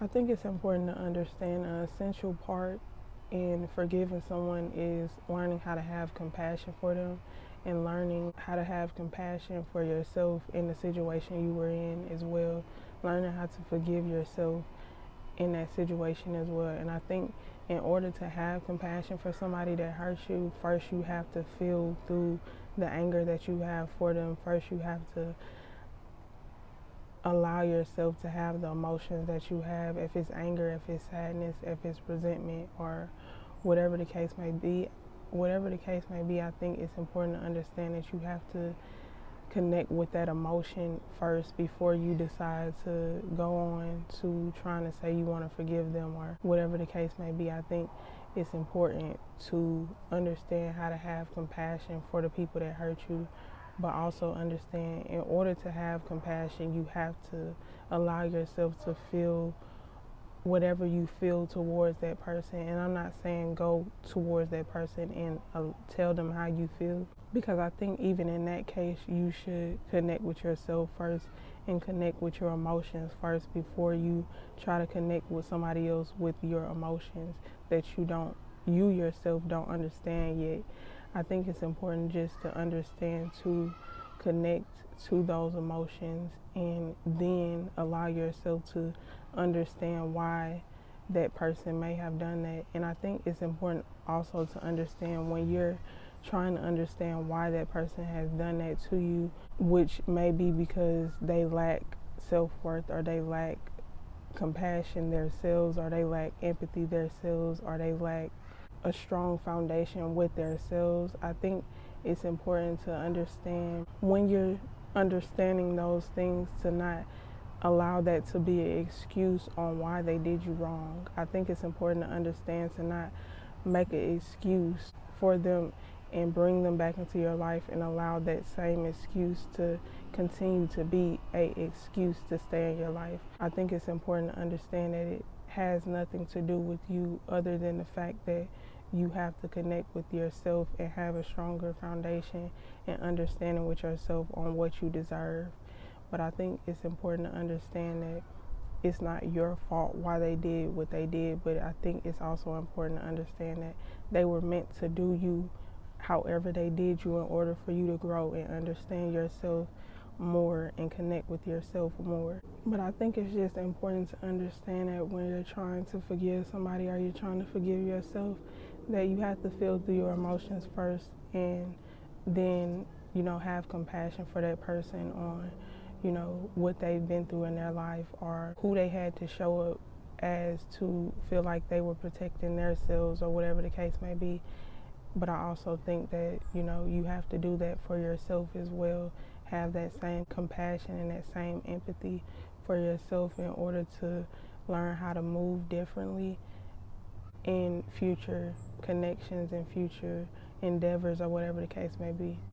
I think it's important to understand an essential part in forgiving someone is learning how to have compassion for them and learning how to have compassion for yourself in the situation you were in as well. Learning how to forgive yourself in that situation as well. And I think in order to have compassion for somebody that hurts you, first you have to feel through the anger that you have for them. First you have to allow yourself to have the emotions that you have, if it's anger, if it's sadness, if it's resentment, or whatever the case may be. I think it's important to understand that you have to connect with that emotion first before you decide to go on to trying to say you want to forgive them or whatever the case may be. I think it's important to understand how to have compassion for the people that hurt you, but also understand in order to have compassion, you have to allow yourself to feel whatever you feel towards that person. And I'm not saying go towards that person and tell them how you feel, because I think even in that case, you should connect with yourself first and connect with your emotions first before you try to connect with somebody else with your emotions that you yourself don't understand yet. I think it's important just to understand to connect to those emotions and then allow yourself to understand why that person may have done that. And I think it's important also to understand when you're trying to understand why that person has done that to you, which may be because they lack self-worth or they lack compassion themselves or they lack empathy themselves or they lack a strong foundation with themselves. I think it's important to understand when you're understanding those things to not allow that to be an excuse on why they did you wrong. I think it's important to understand to not make an excuse for them and bring them back into your life and allow that same excuse to continue to be an excuse to stay in your life. I think it's important to understand that it has nothing to do with you other than the fact that you have to connect with yourself and have a stronger foundation and understanding with yourself on what you deserve. But I think it's important to understand that it's not your fault why they did what they did, but I think it's also important to understand that they were meant to do you however they did you in order for you to grow and understand yourself more and connect with yourself more. But I think it's just important to understand that when you're trying to forgive somebody or you're trying to forgive yourself, that you have to feel through your emotions first and then, have compassion for that person on, what they've been through in their life or who they had to show up as to feel like they were protecting themselves or whatever the case may be. But I also think that, you have to do that for yourself as well. Have that same compassion and that same empathy for yourself in order to learn how to move differently in future connections and future endeavors or whatever the case may be.